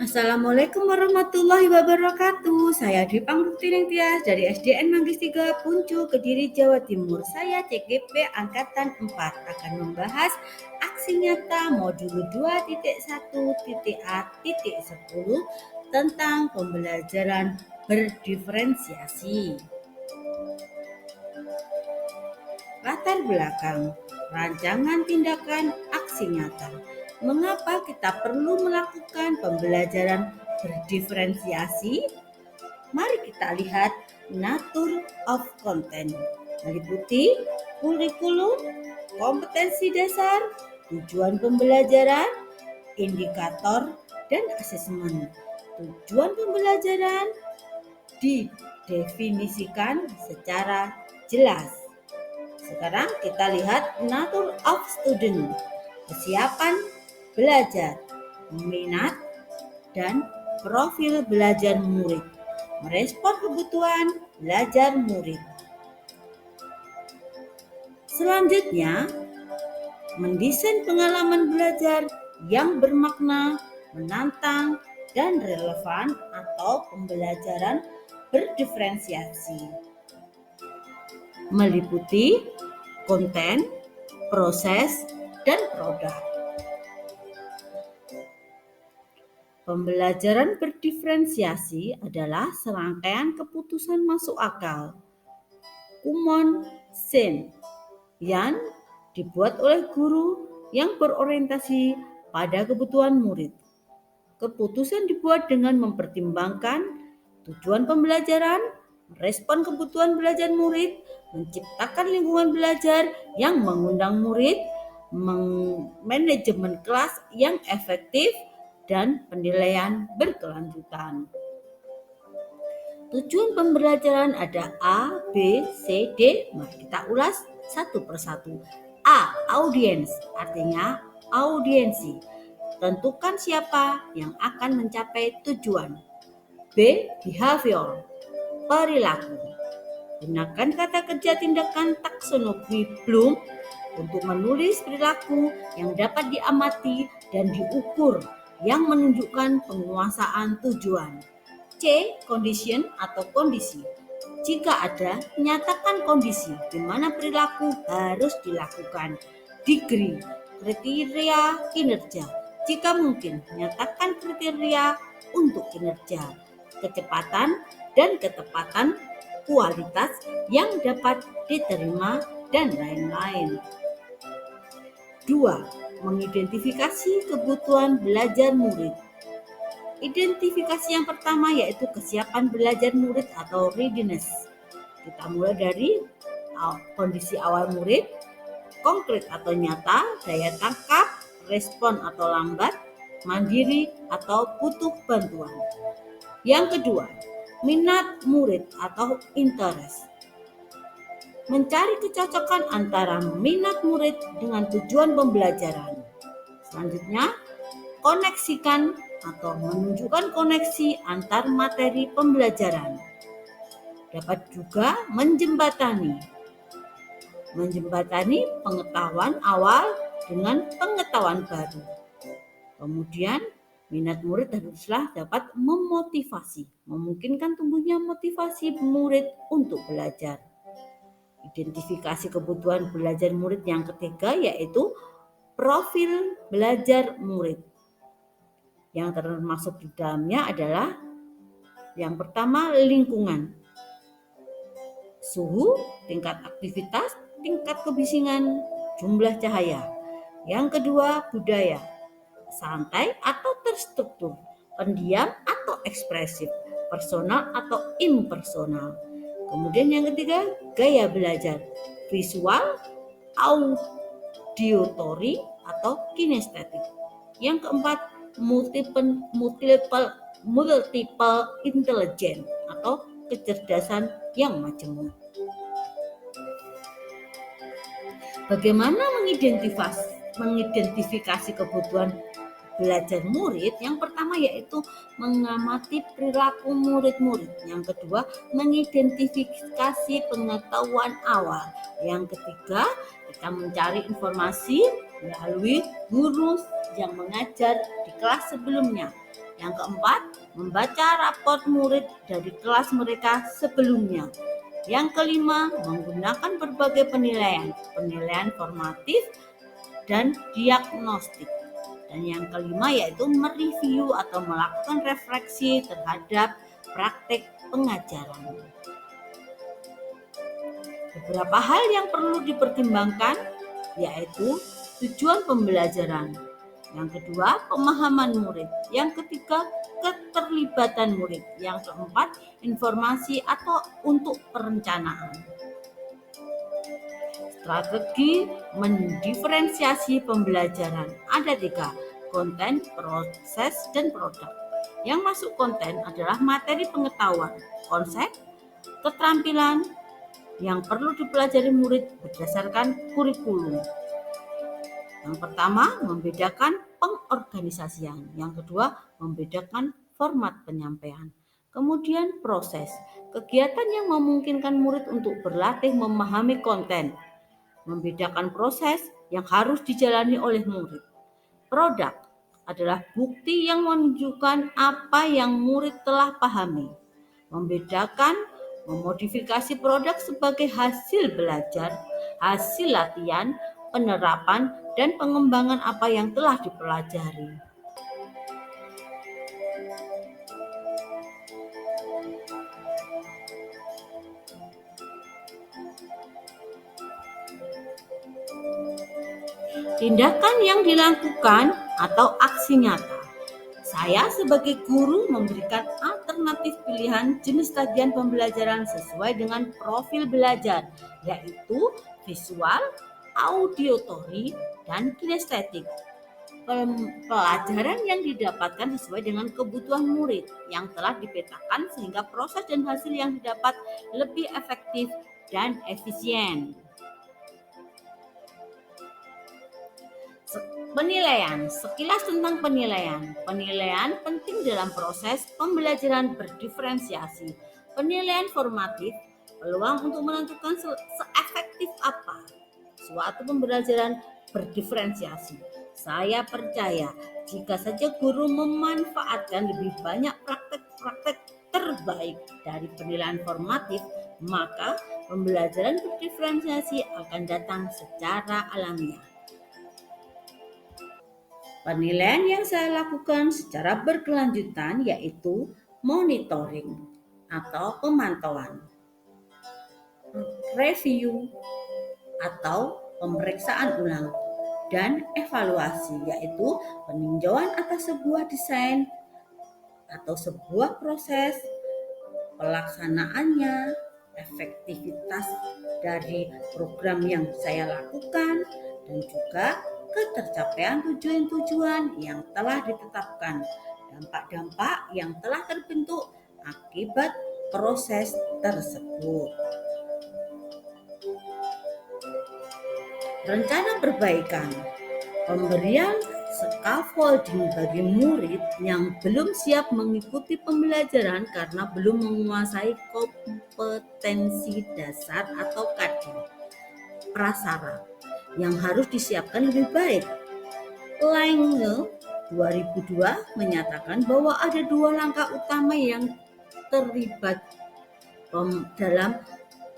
Assalamualaikum warahmatullahi wabarakatuh. Saya Dwi Pangrutin Tias dari SDN Manggis 3 Puncu, Kediri, Jawa Timur. Saya CGP Angkatan 4 akan membahas aksi nyata modul 2.1.A.10 tentang pembelajaran berdiferensiasi. Latar belakang rancangan tindakan aksi nyata. Mengapa kita perlu melakukan pembelajaran berdiferensiasi? Mari kita lihat nature of content. Meliputi kurikulum, kompetensi dasar, tujuan pembelajaran, indikator, dan asesmen. Tujuan pembelajaran didefinisikan secara jelas. Sekarang kita lihat nature of student, kesiapan belajar, minat, dan profil belajar murid, merespon kebutuhan belajar murid. Selanjutnya, mendesain pengalaman belajar yang bermakna, menantang, dan relevan atau pembelajaran berdiferensiasi. Meliputi konten, proses, dan produk. Pembelajaran berdiferensiasi adalah serangkaian keputusan masuk akal, common sense, yang dibuat oleh guru yang berorientasi pada kebutuhan murid. Keputusan dibuat dengan mempertimbangkan tujuan pembelajaran, merespon kebutuhan belajar murid, menciptakan lingkungan belajar yang mengundang murid, manajemen kelas yang efektif, dan penilaian berkelanjutan. Tujuan pembelajaran ada A, B, C, D. Mari kita ulas satu persatu. A. Audiens, artinya audiensi. Tentukan siapa yang akan mencapai tujuan. B. Behavior, perilaku. Gunakan kata kerja tindakan taksonomi Bloom untuk menulis perilaku yang dapat diamati dan diukur yang menunjukkan penguasaan tujuan. C. Condition atau kondisi. Jika ada, nyatakan kondisi di mana perilaku harus dilakukan. Degree, kriteria kinerja. Jika mungkin, nyatakan kriteria untuk kinerja. Kecepatan dan ketepatan, kualitas yang dapat diterima, dan lain-lain. 2. Mengidentifikasi kebutuhan belajar murid. Identifikasi yang pertama yaitu kesiapan belajar murid atau readiness. Kita mulai dari kondisi awal murid, konkret atau nyata, daya tangkap, respon atau lambat, mandiri atau butuh bantuan. Yang kedua, minat murid atau interest. Mencari kecocokan antara minat murid dengan tujuan pembelajaran. Selanjutnya, koneksikan atau menunjukkan koneksi antar materi pembelajaran. Dapat juga menjembatani pengetahuan awal dengan pengetahuan baru. Kemudian, minat murid haruslah dapat memotivasi, memungkinkan tumbuhnya motivasi murid untuk belajar. Identifikasi kebutuhan belajar murid yang ketiga yaitu profil belajar murid. Yang termasuk di dalamnya adalah yang pertama lingkungan, suhu, tingkat aktivitas, tingkat kebisingan, jumlah cahaya. Yang kedua budaya, santai atau terstruktur, pendiam atau ekspresif, personal atau impersonal. Kemudian yang ketiga gaya belajar, visual, auditory atau kinestetik. Yang keempat multiple intelligence atau kecerdasan yang majemuk. Bagaimana mengidentifikasi kebutuhan belajar murid? Yang pertama yaitu mengamati perilaku murid-murid. Yang kedua, mengidentifikasi pengetahuan awal. Yang ketiga, kita mencari informasi melalui guru yang mengajar di kelas sebelumnya. Yang keempat, membaca raport murid dari kelas mereka sebelumnya. Yang kelima, menggunakan berbagai penilaian formatif dan diagnostik. Dan yang kelima yaitu mereview atau melakukan refleksi terhadap praktek pengajaran. Beberapa hal yang perlu dipertimbangkan yaitu tujuan pembelajaran. Yang kedua, pemahaman murid. Yang ketiga, keterlibatan murid. Yang keempat, informasi atau untuk perencanaan. Strategi mendiferensiasi pembelajaran ada 3, konten, proses, dan produk. Yang masuk konten adalah materi pengetahuan, konsep, keterampilan yang perlu dipelajari murid berdasarkan kurikulum. Yang pertama, membedakan pengorganisasian. Yang kedua, membedakan format penyampaian. Kemudian proses, kegiatan yang memungkinkan murid untuk berlatih memahami konten. Membedakan proses yang harus dijalani oleh murid. Produk adalah bukti yang menunjukkan apa yang murid telah pahami. Membedakan memodifikasi produk sebagai hasil belajar, hasil latihan, penerapan, dan pengembangan apa yang telah dipelajari. Tindakan yang dilakukan atau aksi nyata. Saya sebagai guru memberikan alternatif pilihan jenis tagihan pembelajaran sesuai dengan profil belajar, yaitu visual, auditory, dan kinestetik. Pelajaran yang didapatkan sesuai dengan kebutuhan murid yang telah dipetakan sehingga proses dan hasil yang didapat lebih efektif dan efisien. Penilaian, sekilas tentang penilaian. Penilaian penting dalam proses pembelajaran berdiferensiasi. Penilaian formatif, peluang untuk menentukan seefektif apa suatu pembelajaran berdiferensiasi. Saya percaya jika saja guru memanfaatkan lebih banyak praktek-praktek terbaik dari penilaian formatif, maka pembelajaran berdiferensiasi akan datang secara alamiah. Penilaian yang saya lakukan secara berkelanjutan yaitu monitoring atau pemantauan, review atau pemeriksaan ulang, dan evaluasi yaitu peninjauan atas sebuah desain atau sebuah proses, pelaksanaannya, efektivitas dari program yang saya lakukan, dan juga ketercapaian tujuan-tujuan yang telah ditetapkan, dampak-dampak yang telah terbentuk akibat proses tersebut. Rencana perbaikan, pemberian scaffolding bagi murid yang belum siap mengikuti pembelajaran karena belum menguasai kompetensi dasar atau KD. Prasyarat yang harus disiapkan lebih baik. Lange 2002 menyatakan bahwa ada 2 langkah utama yang terlibat dalam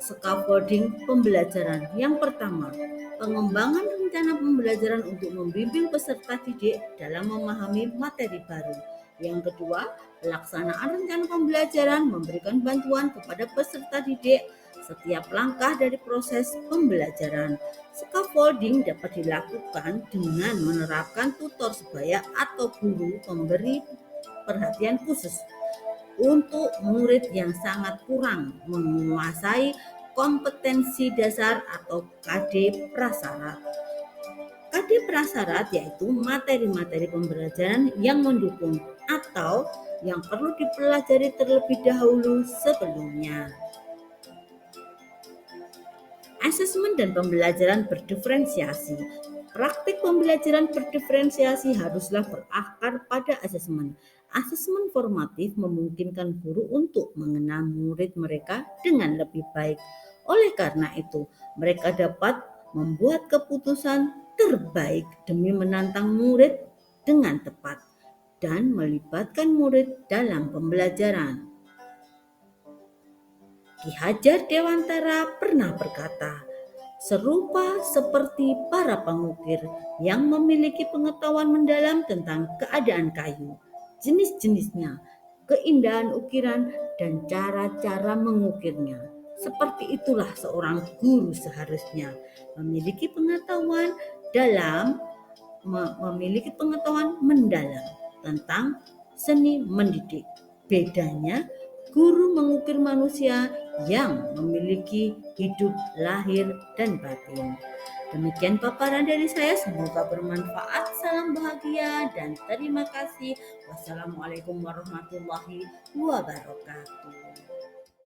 scaffolding pembelajaran. Yang pertama, pengembangan rencana pembelajaran untuk membimbing peserta didik dalam memahami materi baru. Yang kedua, pelaksanaan rencana pembelajaran memberikan bantuan kepada peserta didik setiap langkah dari proses pembelajaran. Scaffolding dapat dilakukan dengan menerapkan tutor sebaya atau guru pemberi perhatian khusus untuk murid yang sangat kurang menguasai kompetensi dasar atau KD prasyarat. KD prasyarat yaitu materi-materi pembelajaran yang mendukung atau yang perlu dipelajari terlebih dahulu sebelumnya. Asesmen dan pembelajaran berdiferensiasi. Praktik pembelajaran berdiferensiasi haruslah berakar pada asesmen. Asesmen formatif memungkinkan guru untuk mengenal murid mereka dengan lebih baik. Oleh karena itu, mereka dapat membuat keputusan terbaik demi menantang murid dengan tepat. dan melibatkan murid dalam pembelajaran. Ki Hajar Dewantara pernah berkata, serupa seperti para pengukir yang memiliki pengetahuan mendalam tentang keadaan kayu, jenis-jenisnya, keindahan ukiran, dan cara-cara mengukirnya. Seperti itulah seorang guru seharusnya memiliki pengetahuan mendalam tentang seni mendidik. Bedanya, guru mengukir manusia yang memiliki hidup lahir dan batin. Demikian paparan dari saya, semoga bermanfaat. Salam bahagia dan terima kasih. Wassalamualaikum warahmatullahi wabarakatuh.